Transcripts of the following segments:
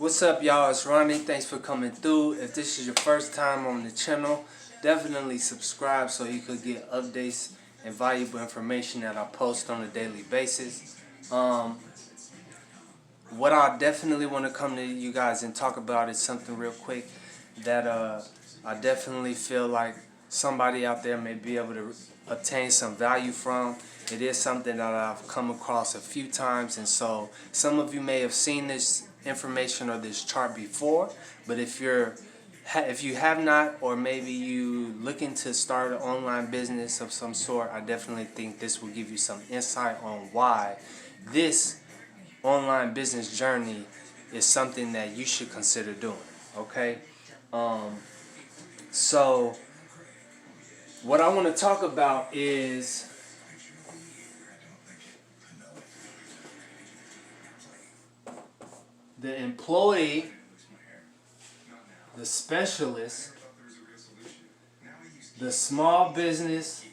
What's up, y'all? It's Ronnie. Thanks for coming through. If this is your first time on the channel, definitely subscribe so you could get updates and valuable information that I post on a daily basis. What I definitely want to come to you guys and talk about is something real quick that I definitely feel like somebody out there may be able to obtain some value from. It is something that I've come across a few times, and so some of you may have seen this information or this chart before, but if you have not, or maybe you looking to start an online business of some sort, I definitely think this will give you some insight on why this online business journey is something that you should consider doing. Okay, so what I want to talk about is the employee, the specialist, the small business,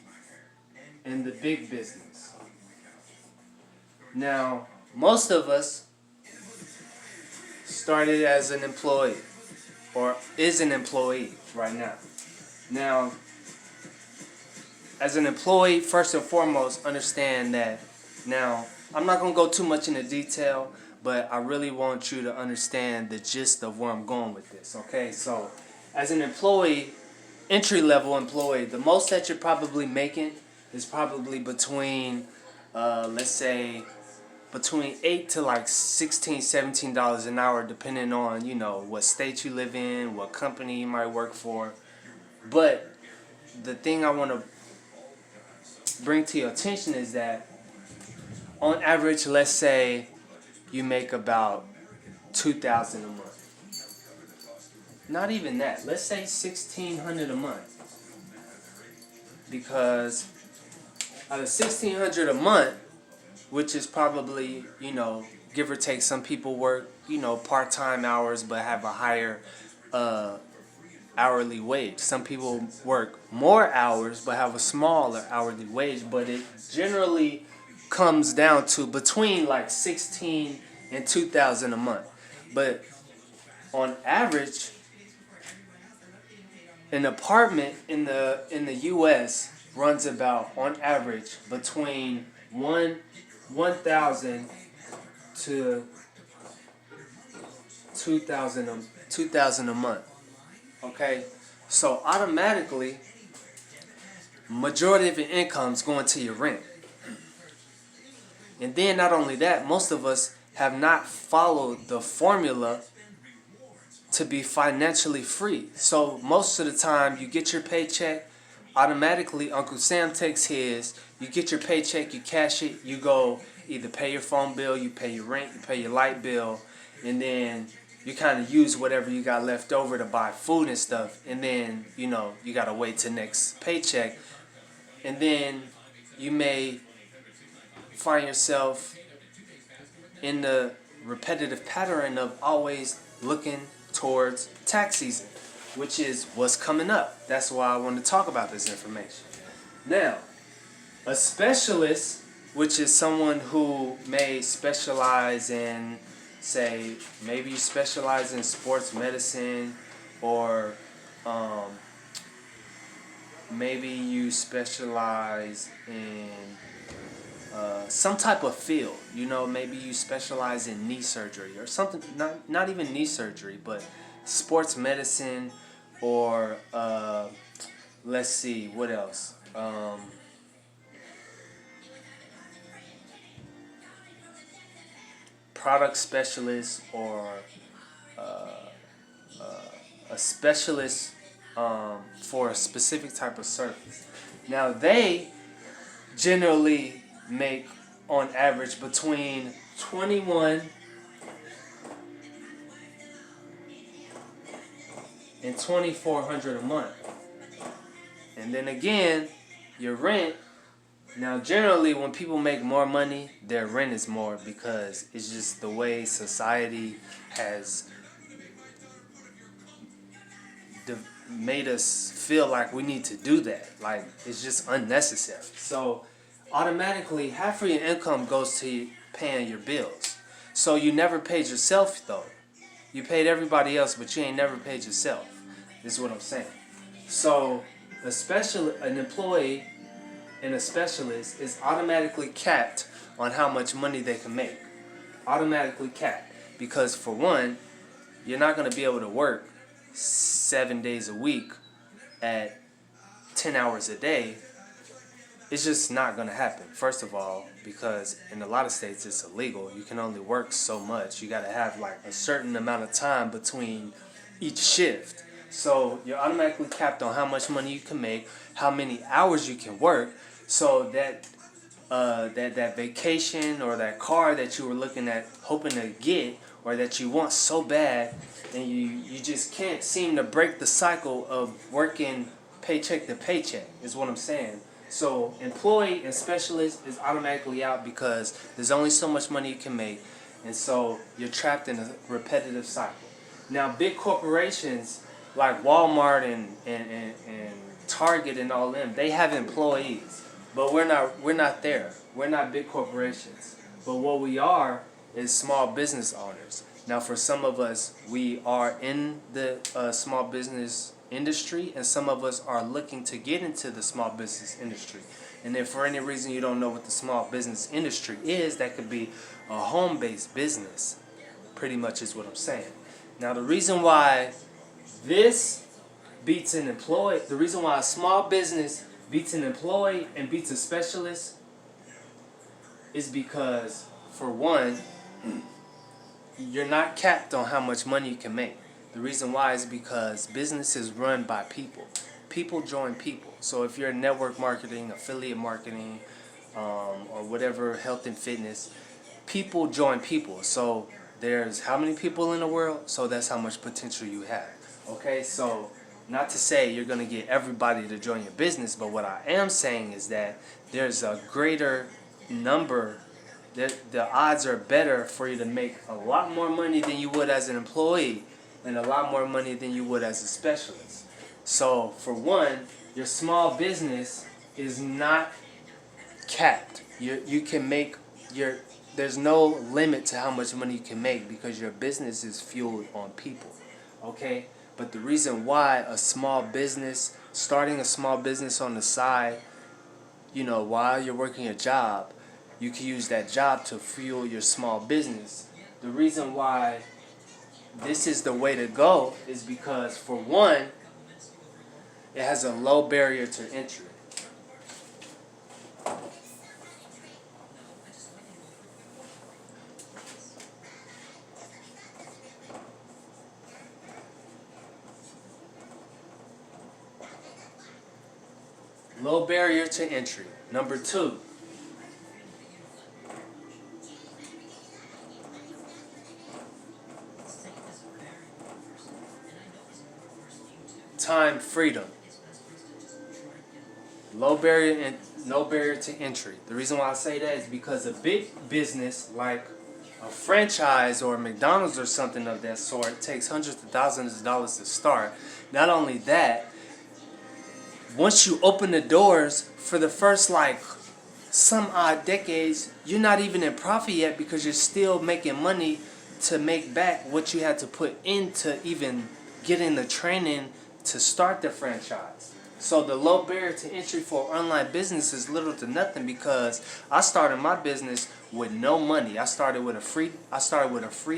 and the big business. Now, most of us started as an employee or is an employee right now. Now, as an employee, first and foremost, understand that. Now, I'm not going to go too much into detail, but I really want you to understand the gist of where I'm going with this, okay? So, as an employee, entry-level employee, the most that you're probably making is probably between, let's say, between $8 to like $16, $17 an hour, depending on, you know, what state you live in, what company you might work for. But the thing I want to bring to your attention is that on average, let's say you make about $2,000 a month. Not even that. Let's say $1,600 a month. Because out of $1,600 a month, which is probably, you know, give or take, some people work, you know, part-time hours but have a higher hourly wage. Some people work more hours but have a smaller hourly wage, but it generally comes down to between like $16,000 and $2,000 a month. But on average, an apartment in the U.S. runs about, on average, between $1,000 to $2,000 a month. Okay, so automatically, majority of your income is going to your rent. And then not only that, most of us have not followed the formula to be financially free. So most of the time, you get your paycheck, automatically Uncle Sam takes his, you get your paycheck, you cash it, you go either pay your phone bill, you pay your rent, you pay your light bill, and then you kind of use whatever you got left over to buy food and stuff, and then, you know, you got to wait till next paycheck, and then you may find yourself in the repetitive pattern of always looking towards tax season, which is what's coming up. That's why I want to talk about this information. Now, a specialist, which is someone who may specialize in, say, maybe you specialize in sports medicine, or maybe you specialize in some type of field. You know, maybe you specialize in knee surgery or something. Not even knee surgery, but sports medicine, or let's see, what else? Product specialist, or a specialist for a specific type of service. Now, they generally make on average between $2,100 and $2,400 a month. And then again, your rent. Now, generally, when people make more money, their rent is more, because it's just the way society has made us feel like we need to do that. Like, it's just unnecessary. So automatically, half of your income goes to paying your bills. So you never paid yourself, though. You paid everybody else, but you ain't never paid yourself. Is what I'm saying. So an employee and a specialist is automatically capped on how much money they can make. Automatically capped. Because for one, you're not going to be able to work 7 days a week at 10 hours a day. It's just not going to happen. First of all, because in a lot of states it's illegal. You can only work so much. You got to have like a certain amount of time between each shift. So you're automatically capped on how much money you can make, how many hours you can work, so that that vacation or that car that you were looking at, hoping to get, or that you want so bad, and you just can't seem to break the cycle of working paycheck to paycheck, is what I'm saying. So employee and specialist is automatically out because there's only so much money you can make, and so you're trapped in a repetitive cycle. Now big corporations like Walmart and Target and all them, they have employees. But we're not there. We're not big corporations. But what we are is small business owners. Now for some of us, we are in the small business industry, and some of us are looking to get into the small business industry. And if for any reason you don't know what the small business industry is, that could be a home-based business. Pretty much is what I'm saying. Now the reason why this beats an employee, the reason why a small business beats an employee and beats a specialist is because, for one, you're not capped on how much money you can make. The reason why is because business is run by people. People join people. So if you're in network marketing, affiliate marketing, or whatever, health and fitness, people join people. So there's how many people in the world, so that's how much potential you have. Okay, so not to say you're going to get everybody to join your business, but what I am saying is that there's a greater number, the odds are better for you to make a lot more money than you would as an employee, and a lot more money than you would as a specialist. So for one, your small business is not capped. You can make there's no limit to how much money you can make because your business is fueled on people. Okay? But the reason why starting a small business on the side, while you're working a job, you can use that job to fuel your small business. The reason why this is the way to go is because, for one, it has a low barrier to entry. Low barrier to entry. Number two, time freedom. No barrier to entry. The reason why I say that is because a big business like a franchise or McDonald's or something of that sort takes hundreds of thousands of dollars to start. Not only that, once you open the doors, for the first some odd decades, you're not even in profit yet because you're still making money to make back what you had to put into even getting the training to start the franchise. So the low barrier to entry for online business is little to nothing because I started my business with no money. I started with a free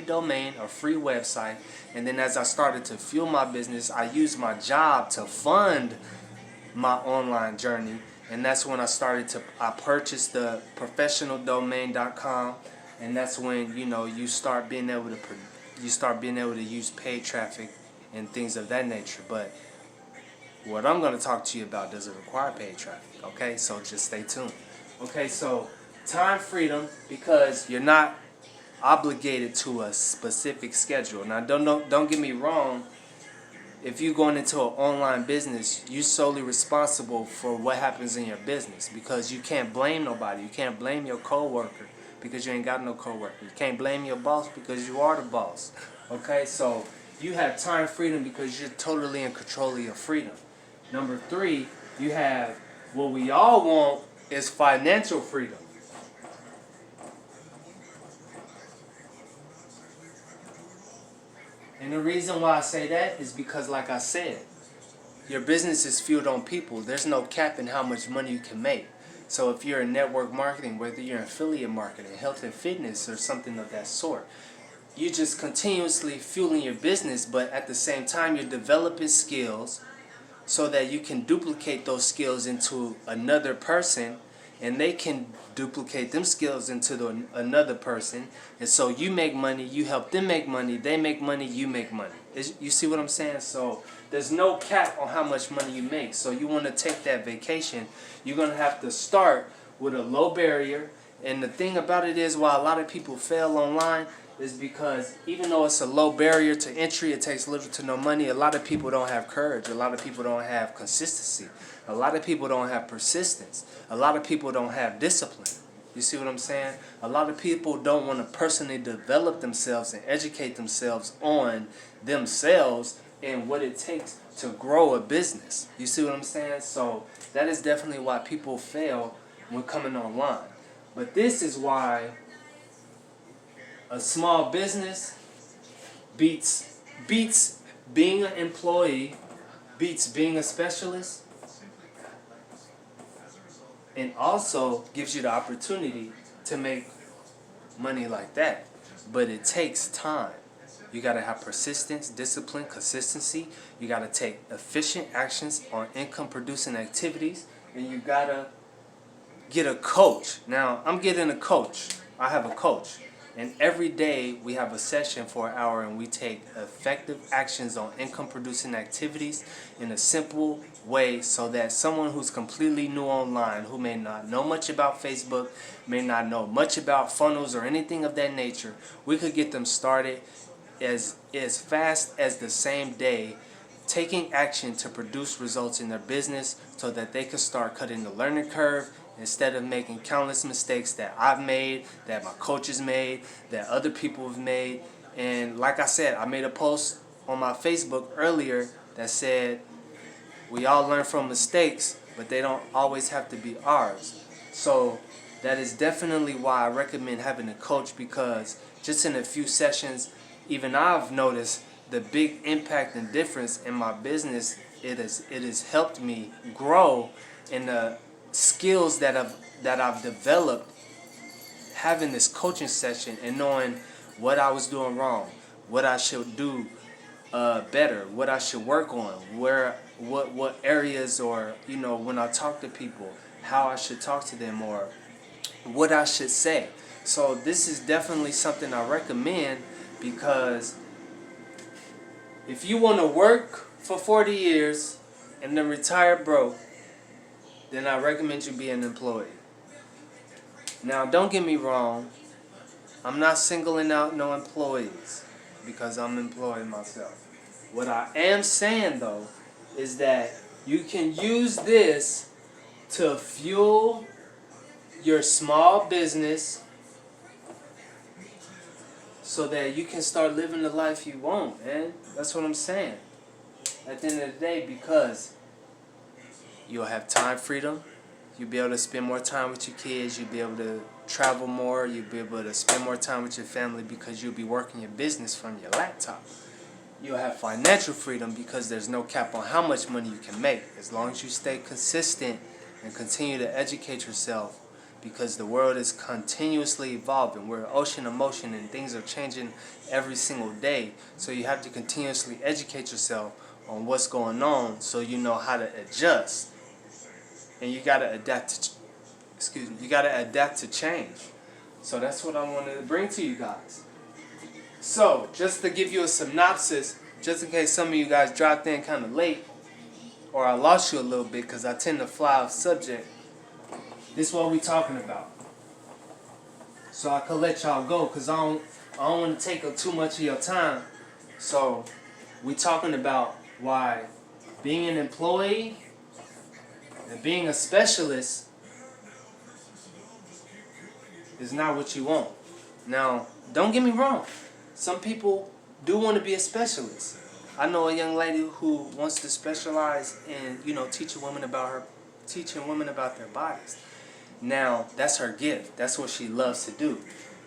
domain, a free website, and then as I started to fuel my business, I used my job to fund my online journey, and that's when I purchased the professionaldomain.com, and that's when you start being able to use paid traffic and things of that nature. But what I'm going to talk to you about doesn't require paid traffic, okay? So just stay tuned. Okay, so time freedom, because you're not obligated to a specific schedule. Now don't get me wrong. If you're going into an online business, you're solely responsible for what happens in your business because you can't blame nobody. You can't blame your coworker because you ain't got no coworker. You can't blame your boss because you are the boss. Okay, so you have time freedom because you're totally in control of your freedom. Number three, you have what we all want is financial freedom. And the reason why I say that is because, like I said, your business is fueled on people. There's no cap in how much money you can make. So if you're in network marketing, whether you're in affiliate marketing, health and fitness, or something of that sort, you're just continuously fueling your business, but at the same time you're developing skills so that you can duplicate those skills into another person, and they can duplicate them skills into another person, and so you make money, you help them make money, they make money, you make money. You see what I'm saying? So there's no cap on how much money you make. So you want to take that vacation, you're going to have to start with a low barrier. And the thing about it is, why a lot of people fail online is because even though it's a low barrier to entry, it takes little to no money, a lot of people don't have courage, a lot of people don't have consistency, a lot of people don't have persistence, a lot of people don't have discipline. You see what I'm saying? A lot of people don't want to personally develop themselves and educate themselves on themselves and what it takes to grow a business. You see what I'm saying? So that is definitely why people fail when coming online. But this is why a small business beats being an employee, beats being a specialist, and also gives you the opportunity to make money like that. But it takes time. You got to have persistence, discipline, consistency. You got to take efficient actions on income producing activities, and you got to get a coach. Now, I'm getting a coach. I have a coach. And every day we have a session for an hour, and we take effective actions on income producing activities in a simple way, so that someone who's completely new online, who may not know much about Facebook, may not know much about funnels or anything of that nature, we could get them started as fast as the same day, taking action to produce results in their business, so that they can start cutting the learning curve instead of making countless mistakes that I've made, that my coaches made, that other people have made. And like I said, I made a post on my Facebook earlier that said we all learn from mistakes, but they don't always have to be ours. So that is definitely why I recommend having a coach, because just in a few sessions, even I've noticed the big impact and difference in my business. It has helped me grow in the skills that I've developed having this coaching session, and knowing what I was doing wrong, what I should do better, what I should work on, what areas, or when I talk to people, how I should talk to them, or what I should say. So this is definitely something I recommend, because if you want to work for 40 years and then retire broke, then I recommend you be an employee. Now, don't get me wrong, I'm not singling out no employees, because I'm employed myself. What I am saying, though, is that you can use this to fuel your small business so that you can start living the life you want, man. That's what I'm saying. At the end of the day, because you'll have time freedom. You'll be able to spend more time with your kids. You'll be able to travel more. You'll be able to spend more time with your family, because you'll be working your business from your laptop. You'll have financial freedom, because there's no cap on how much money you can make, as long as you stay consistent and continue to educate yourself, because the world is continuously evolving. We're an ocean of motion, and things are changing every single day. So you have to continuously educate yourself on what's going on, so you know how to adjust. And you gotta adapt to change. So that's what I wanted to bring to you guys. So just to give you a synopsis, just in case some of you guys dropped in kind of late, or I lost you a little bit because I tend to fly off subject, this is what we talking about. So I could let y'all go, because I don't want to take up too much of your time. So we talking about why being an employee and being a specialist is not what you want. Now, don't get me wrong. Some people do want to be a specialist. I know a young lady who wants to specialize in, teaching women about their bodies. Now, that's her gift. That's what she loves to do.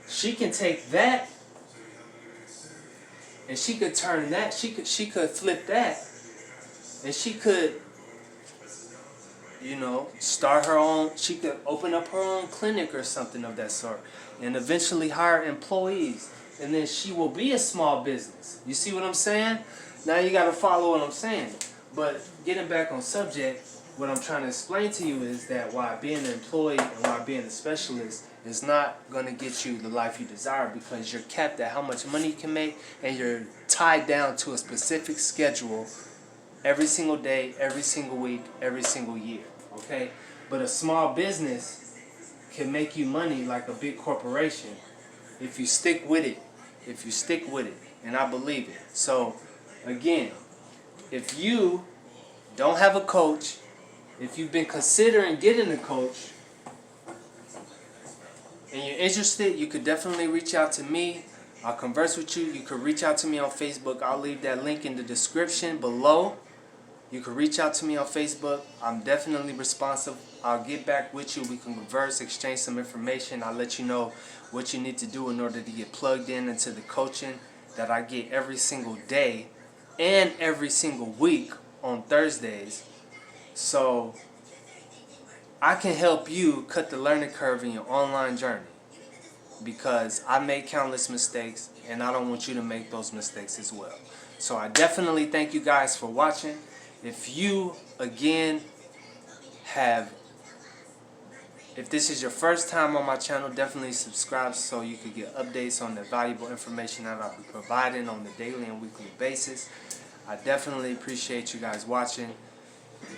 She can take that And she could turn that, she could flip that, and she could, start her own, she could open up her own clinic or something of that sort, and eventually hire employees. And then she will be a small business. You see what I'm saying? Now you got to follow what I'm saying. But getting back on subject, what I'm trying to explain to you is that why being an employee and why being a specialist is not going to get you the life you desire, because you're capped at how much money you can make, and you're tied down to a specific schedule every single day, every single week, every single year. Okay? But a small business can make you money like a big corporation if you stick with it. If you stick with it. And I believe it. So, again, if you don't have a coach, if you've been considering getting a coach, and you're interested, you could definitely reach out to me. I'll converse with you. You could reach out to me on Facebook. I'll leave that link in the description below. You can reach out to me on Facebook. I'm definitely responsive. I'll get back with you. We can converse, exchange some information. I'll let you know what you need to do in order to get plugged in into the coaching that I get every single day and every single week on Thursdays. So I can help you cut the learning curve in your online journey, because I made countless mistakes and I don't want you to make those mistakes as well. So I definitely thank you guys for watching. If you, again, if this is your first time on my channel, definitely subscribe so you can get updates on the valuable information that I'll be providing on the daily and weekly basis. I definitely appreciate you guys watching.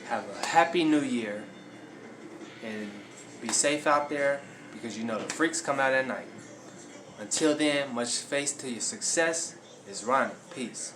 Have a happy new year, and be safe out there, because the freaks come out at night. Until then, much faith to your success. Is Ronnie. Peace.